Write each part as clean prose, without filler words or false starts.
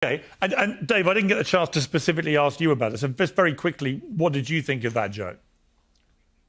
Okay, and Dave, I didn't get a chance to specifically ask you about this. So just very quickly, what did you think of that joke?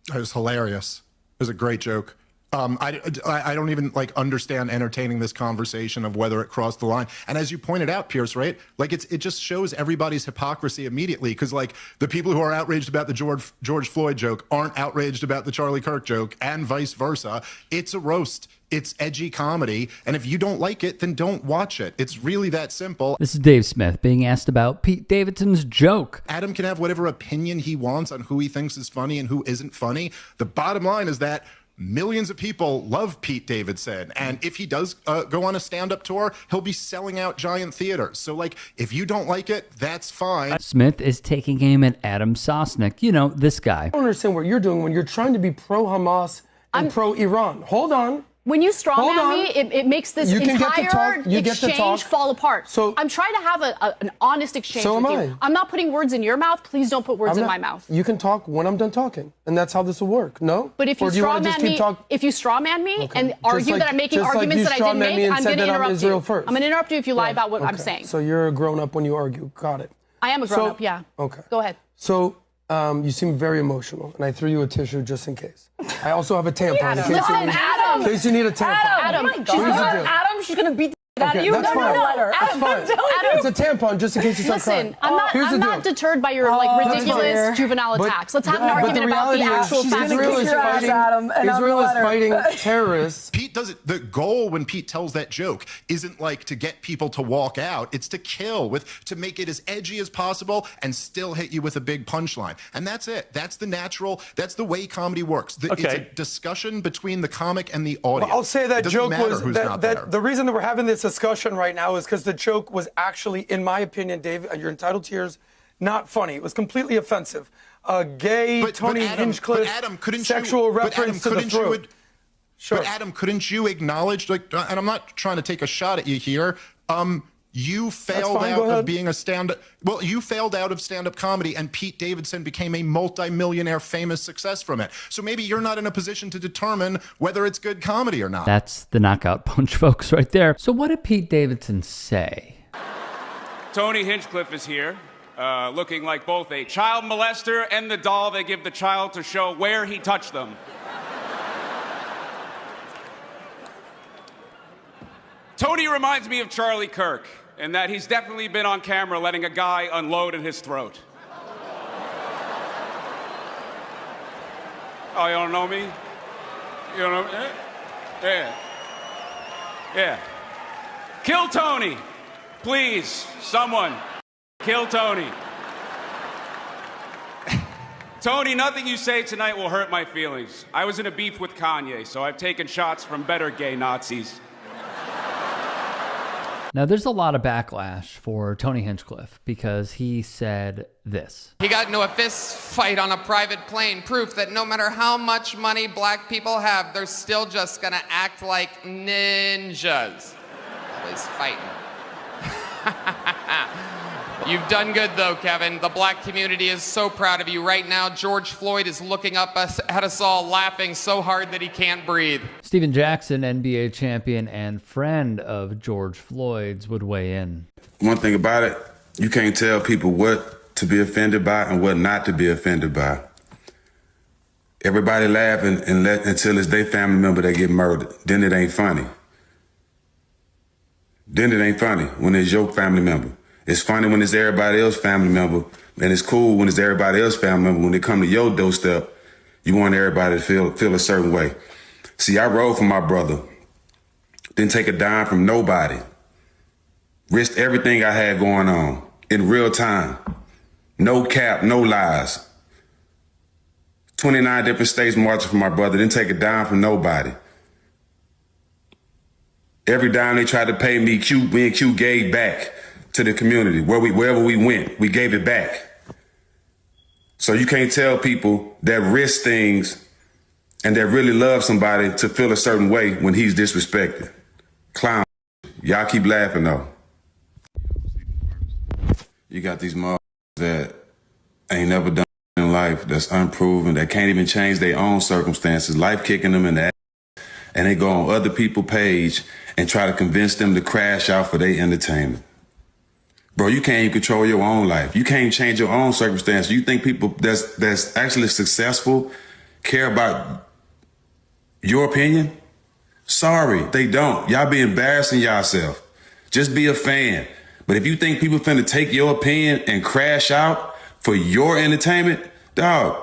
It was hilarious. It was a great joke. I don't even like understand entertaining this conversation of whether it crossed the line. And as you pointed out, Pierce, right? Like it just shows everybody's hypocrisy immediately, because like the people who are outraged about the George Floyd joke aren't outraged about the Charlie Kirk joke, and vice versa. It's a roast. It's edgy comedy, and if you don't like it, then don't watch it. It's really that simple. This is Dave Smith being asked about Pete Davidson's joke. Adam can have whatever opinion he wants on who he thinks is funny and who isn't funny. The bottom line is that millions of people love Pete Davidson, and if he does go on a stand-up tour, he'll be selling out giant theaters. So, like, if you don't like it, that's fine. Smith is taking aim at Adam Sosnick. You know, this guy. I don't understand what you're doing when you're trying to be pro-Hamas and pro-Iran. Hold on. When you strawman me, it makes this entire exchange fall apart. So I'm trying to have an honest exchange with you. I'm not putting words in your mouth. Please don't put words in my mouth. You can talk when I'm done talking, and that's how this will work. No? But if you strawman me, and argue that I'm making arguments that I didn't make, I'm going to interrupt you. I'm going to interrupt you if you lie about what I'm saying. So you're a grown-up when you argue. Got it. I am a grown-up, yeah. Okay. Go ahead. So you seem very emotional, and I threw you a tissue just in case. I also have a tampon. Adam. In case you need a tampon. Adam, she's going to beat the out of you. That's fine. That's fine. It's a tampon just in case you start crying. Listen, I'm not deterred by your ridiculous juvenile attacks. Let's have an argument about the actual facts. Israel is fighting terrorists. Pete does it. The goal when Pete tells that joke isn't like to get people to walk out. It's to kill, to make it as edgy as possible and still hit you with a big punchline. And that's it. That's the way comedy works. It's a discussion between the comic and the audience. Well, I'll say that joke was the reason that we're having this discussion right now is because the joke was actually, in my opinion, Dave, you're entitled to yours, not funny. It was completely offensive. Tony Hinchcliffe, sexual reference to the throat. But Adam, couldn't you acknowledge, like, and I'm not trying to take a shot at you here, you failed out of being a stand-up. Well, you failed out of stand-up comedy, and Pete Davidson became a multi-millionaire famous success from it. So maybe you're not in a position to determine whether it's good comedy or not. That's the knockout punch, folks, right there. So what did Pete Davidson say? Tony Hinchcliffe is here, looking like both a child molester and the doll they give the child to show where he touched them. Tony reminds me of Charlie Kirk, in that he's definitely been on camera letting a guy unload in his throat. Oh, you don't know me? You don't know me? Yeah. Yeah. Kill Tony. Please, someone. Kill Tony. Tony, nothing you say tonight will hurt my feelings. I was in a beef with Kanye, so I've taken shots from better gay Nazis. Now, there's a lot of backlash for Tony Hinchcliffe because he said this. He got into a fist fight on a private plane, proof that no matter how much money black people have, they're still just gonna act like ninjas. Always fighting. You've done good though, Kevin. The black community is so proud of you right now. George Floyd is looking up at us all, laughing so hard that he can't breathe. Steven Jackson, NBA champion and friend of George Floyd's, would weigh in. One thing about it, you can't tell people what to be offended by and what not to be offended by. Everybody laughing until it's their family member that get murdered. Then it ain't funny. Then it ain't funny when it's your family member. It's funny when it's everybody else's family member, and it's cool when it's everybody else's family member. When they come to your doorstep, you want everybody to feel a certain way. See, I rode for my brother. Didn't take a dime from nobody. Risked everything I had going on in real time. No cap, no lies. 29 different states marching for my brother. Didn't take a dime from nobody. Every dime they tried to pay me, me and Q gave back to the community. Wherever we went, we gave it back. So you can't tell people that risk things and that really love somebody to feel a certain way when he's disrespected. Clown. Y'all keep laughing though. You got these motherfuckers that ain't never done in life, that's unproven, that can't even change their own circumstances, life kicking them in the ass, and they go on other people's page and try to convince them to crash out for their entertainment. Bro, you can't even control your own life. You can't change your own circumstances. You think people that's actually successful care about your opinion? Sorry, they don't. Y'all be embarrassing yourself. Just be a fan. But if you think people finna take your opinion and crash out for your entertainment, dog,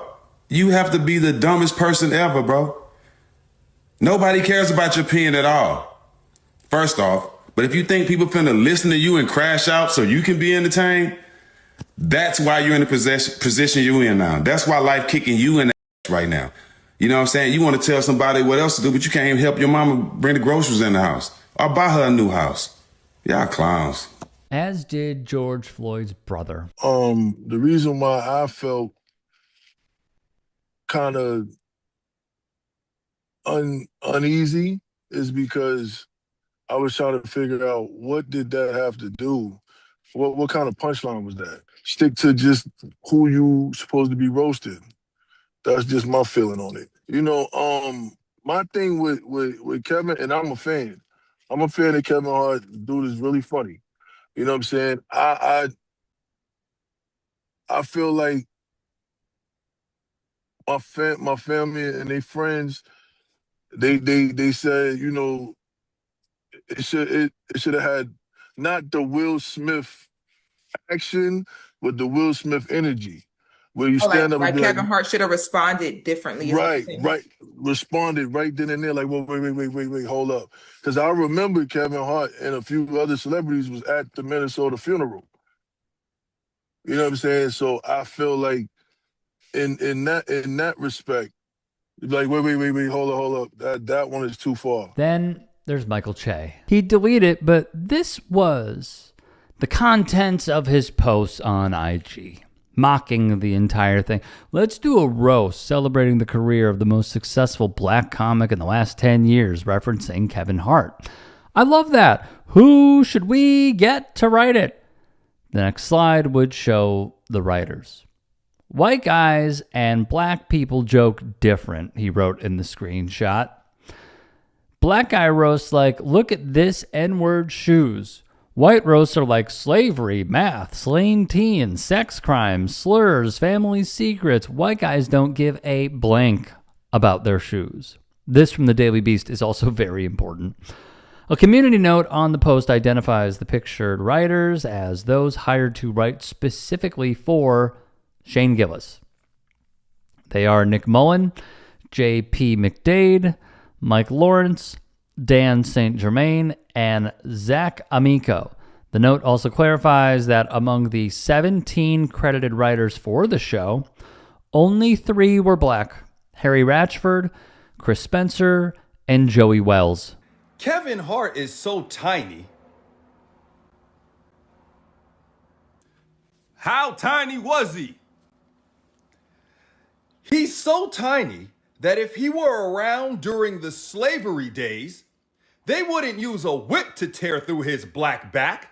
you have to be the dumbest person ever, bro. Nobody cares about your opinion at all, first off. But if you think people finna listen to you and crash out so you can be entertained, that's why you're in the position you're in now. That's why life kicking you in the ass right now. You know what I'm saying? You want to tell somebody what else to do, but you can't even help your mama bring the groceries in the house or buy her a new house. Y'all clowns. As did George Floyd's brother. The reason why I felt kind of uneasy is because I was trying to figure out what did that have to do? What kind of punchline was that? Stick to just who you supposed to be roasted. That's just my feeling on it. You know, my thing with Kevin, and I'm a fan. I'm a fan of Kevin Hart. The dude is really funny. You know what I'm saying? I feel like my family and their friends, they said, you know, it should have had not the Will Smith action, but the Will Smith energy. Where you stand up and be Kevin Hart should have responded differently. Right. Responded right then and there, like, well, wait, hold up. Because I remember Kevin Hart and a few other celebrities was at the Minnesota funeral. You know what I'm saying? So I feel like in that respect, like, wait, hold up. That one is too far. Then there's Michael Che. He deleted it, but this was the contents of his posts on IG, mocking the entire thing. Let's do a roast celebrating the career of the most successful black comic in the last 10 years, referencing Kevin Hart. I love that. Who should we get to write it? The next slide would show the writers. White guys and black people joke different, he wrote in the screenshot. Black guy roasts like, look at this N-word shoes. White roasts are like slavery, math, slain teens, sex crimes, slurs, family secrets. White guys don't give a blank about their shoes. This from the Daily Beast is also very important. A community note on the post identifies the pictured writers as those hired to write specifically for Shane Gillis. They are Nick Mullen, J.P. McDade, Mike Lawrence, Dan St. Germain, and Zach Amico. The note also clarifies that among the 17 credited writers for the show, only 3 were black: Harry Ratchford, Chris Spencer, and Joey Wells. Kevin Hart is so tiny. How tiny was he? He's so tiny that if he were around during the slavery days, they wouldn't use a whip to tear through his black back.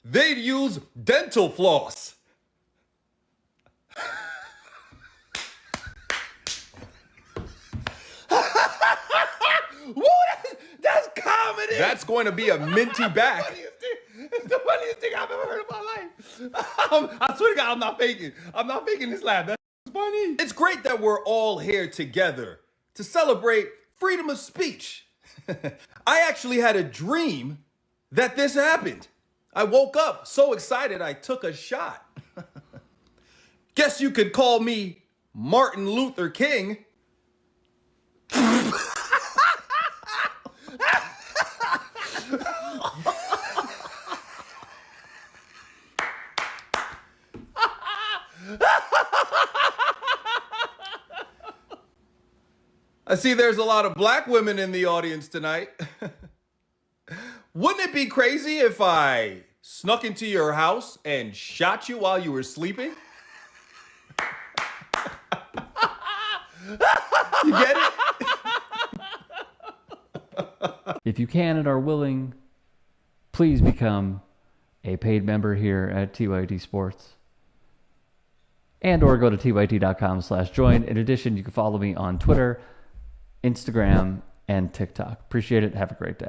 They'd use dental floss. That's comedy. That's going to be a minty back. The funniest thing I've ever heard in my life. I swear to God, I'm not faking this laugh. That's funny. It's great that we're all here together to celebrate freedom of speech. I actually had a dream that this happened. I woke up so excited I took a shot. Guess you could call me Martin Luther King. I see there's a lot of black women in the audience tonight. Wouldn't it be crazy if I snuck into your house and shot you while you were sleeping? You get it? If you can and are willing, please become a paid member here at TYT Sports. And or go to tyt.com/join. In addition, you can follow me on Twitter, Instagram, and TikTok. Appreciate it. Have a great day.